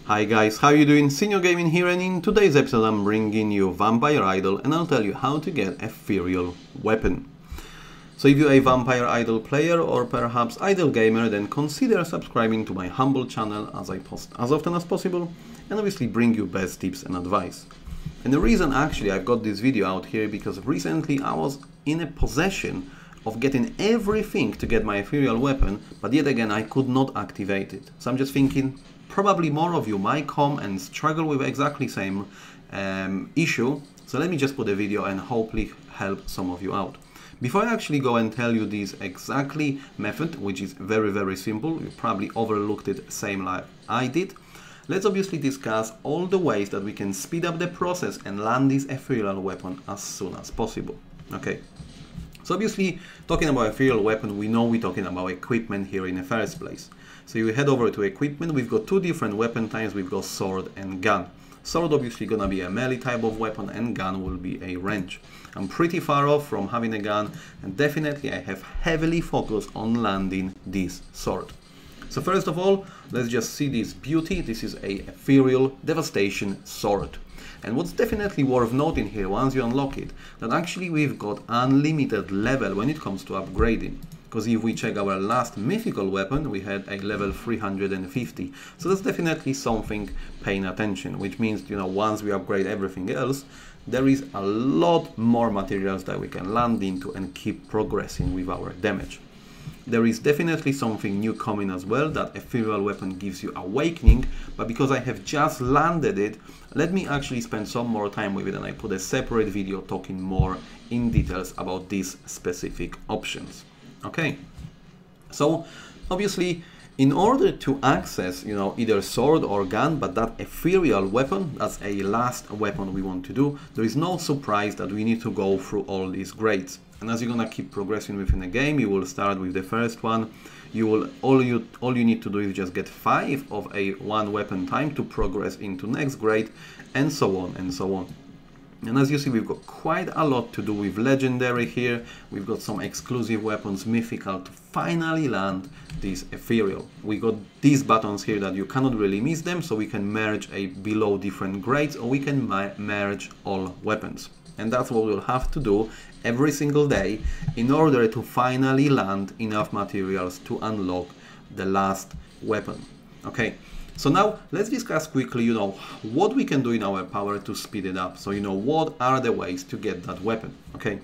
Hi guys, how you doing? Senior Gaming here, and in today's episode I'm bringing you Vampire Idol and I'll tell you how to get Ethereal weapon. So if you're a Vampire Idol player or perhaps Idol gamer, then consider subscribing to my humble channel as I post as often as possible and obviously bring you best tips and advice. And the reason actually I've got this video out here because recently I was in a possession of getting everything to get my Ethereal weapon, but yet again I could not activate it. So I'm just thinking, probably more of you might come and struggle with exactly same issue. So let me just put a video and hopefully help some of you out. Before I actually go and tell you this exactly method, which is very simple, you probably overlooked it same like I did. Let's obviously discuss all the ways that we can speed up the process and land this Ethereal weapon as soon as possible. Okay. So obviously, talking about Ethereal weapon, we know we're talking about equipment here in the first place. So you head over to equipment, we've got two different weapon types, we've got sword and gun. Sword obviously gonna be a melee type of weapon and gun will be a range. I'm pretty far off from having a gun and definitely I have heavily focused on landing this sword. So first of all, let's just see this beauty. This is a Ethereal Devastation sword. And what's definitely worth noting here once you unlock it, that actually we've got unlimited level when it comes to upgrading. Because if we check our last mythical weapon, we had a level 350. So that's definitely something paying attention, which means, you know, once we upgrade everything else, there is a lot more materials that we can land into and keep progressing with our damage. There is definitely something new coming as well, that Ethereal weapon gives you awakening, but because I have just landed it, let me actually spend some more time with it and I put a separate video talking more in details about these specific options. Okay, so obviously in order to access, you know, either sword or gun, but that Ethereal weapon, that's a last weapon we want to do, there is no surprise that we need to go through all these grades. And as you're gonna keep progressing within the game, you will start with the first one. You will all you need to do is just get 5 of a one weapon time to progress into next grade, and so on and so on. And as you see, we've got quite a lot to do with legendary here. We've got some exclusive weapons, mythical, to finally land this Ethereal. We got these buttons here that you cannot really miss them, so we can merge a below different grades, or we can merge all weapons. And that's what we'll have to do every single day in order to finally land enough materials to unlock the last weapon. Okay. So now let's discuss quickly, you know, what we can do in our power to speed it up. So, you know, what are the ways to get that weapon? Okay.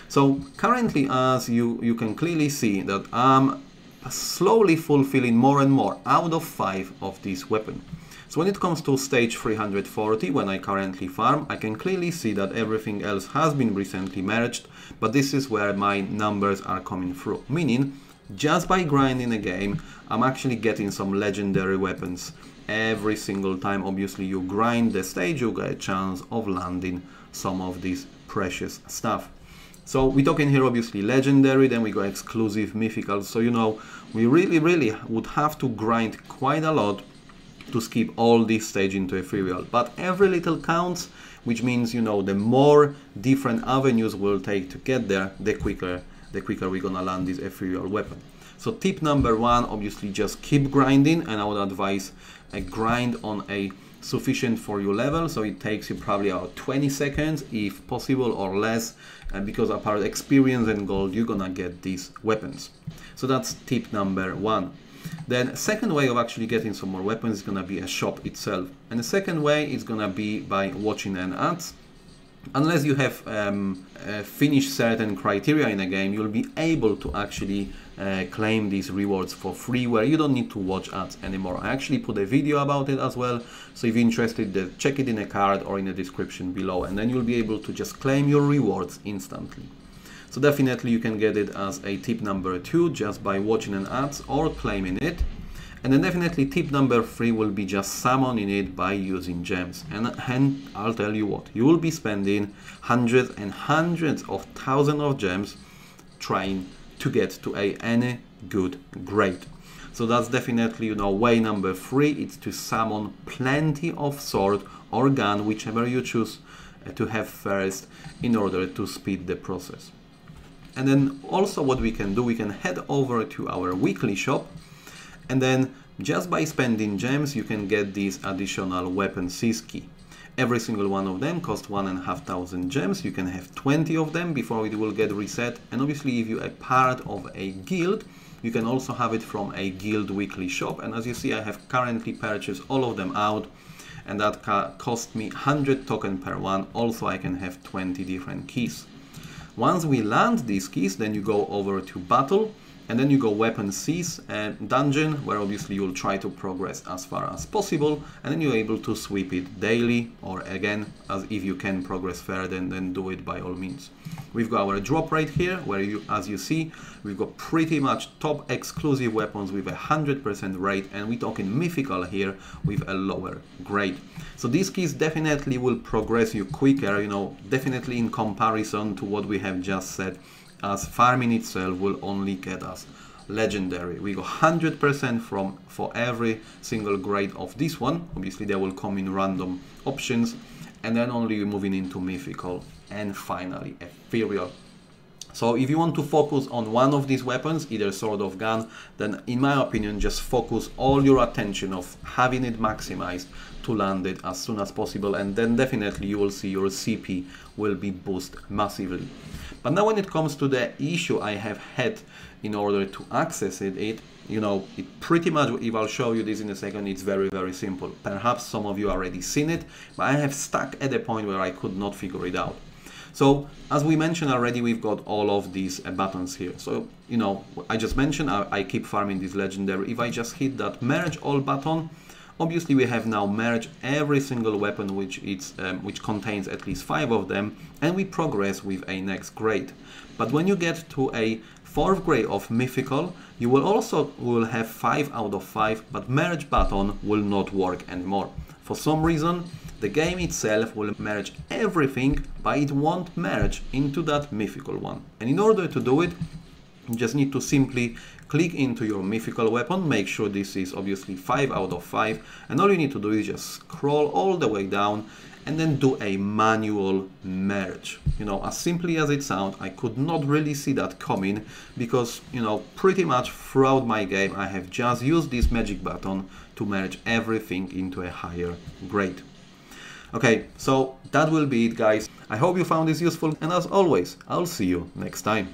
So currently, as you can clearly see that I'm slowly fulfilling more and more out of 5 of this weapon. So when it comes to stage 340, when I currently farm, I can clearly see that everything else has been recently merged, but this is where my numbers are coming through. Meaning, just by grinding a game, I'm actually getting some legendary weapons every single time. Obviously, you grind the stage, you get a chance of landing some of this precious stuff. So we're talking here obviously legendary, then we go exclusive, mythical. So, you know, we really would have to grind quite a lot to skip all this stage into Ethereal. But every little counts, which means, you know, the more different avenues we'll take to get there, the quicker we're gonna land this Ethereal weapon. So tip number 1, obviously just keep grinding, and I would advise a grind on a sufficient for you level, so it takes you probably about 20 seconds if possible or less, because apart experience and gold you're gonna get these weapons. So that's tip number 1. Then second way of actually getting some more weapons is gonna be a shop itself, and the second way is gonna be by watching an ads. Unless you have finished certain criteria in a game, you'll be able to actually claim these rewards for free, where you don't need to watch ads anymore. I actually put a video about it as well, so if you're interested, check it in a card or in the description below, and then you'll be able to just claim your rewards instantly. So definitely you can get it as a tip number 2 just by watching an ads or claiming it. And then definitely tip number 3 will be just summoning it by using gems. And I'll tell you what, you will be spending hundreds and hundreds of thousands of gems trying to get to any good grade. So that's definitely, you know, way number 3. It's to summon plenty of sword or gun, whichever you choose to have first, in order to speed the process. And then also what we can do, we can head over to our weekly shop and then just by spending gems you can get this additional weapon seize key. Every single one of them costs 1,500 gems. You can have 20 of them before it will get reset. And obviously if you are part of a guild, you can also have it from a guild weekly shop. And as you see, I have currently purchased all of them out, and that cost me 100 token per one. Also I can have 20 different keys. Once we land these keys, then you go over to battle, and then you go weapon seize dungeon, where obviously you'll try to progress as far as possible, and then you're able to sweep it daily, or again, as if you can progress further, then do it by all means. We've got our drop rate here, where as you see, we've got pretty much top exclusive weapons with 100% rate, and we're talking mythical here with a lower grade. So these keys definitely will progress you quicker, you know, definitely in comparison to what we have just said, as farming itself will only get us legendary. We go 100% for every single grade of this one. Obviously they will come in random options, and then only moving into mythical and finally ethereal. So if you want to focus on one of these weapons, either sword or gun, then in my opinion just focus all your attention of having it maximized to land it as soon as possible, and then definitely you will see your CP will be boosted massively. But now when it comes to the issue I have had in order to access it, you know, it pretty much, if I'll show you this in a second, it's very, very simple. Perhaps some of you already seen it, but I have stuck at a point where I could not figure it out. So as we mentioned already, we've got all of these buttons here. So, you know, I just mentioned I keep farming this legendary. If I just hit that merge all button, obviously we have now merged every single weapon which contains at least 5 of them, and we progress with a next grade. But when you get to a 4th grade of mythical, you will have 5 out of 5, but merge button will not work anymore. For some reason, the game itself will merge everything, but it won't merge into that mythical one. And in order to do it, you just need to simply click into your mythical weapon, make sure this is obviously 5 out of 5, and all you need to do is just scroll all the way down and then do a manual merge. You know, as simply as it sounds, I could not really see that coming because, you know, pretty much throughout my game I have just used this magic button to merge everything into a higher grade. Okay, so that will be it, guys. I hope you found this useful, and as always, I'll see you next time.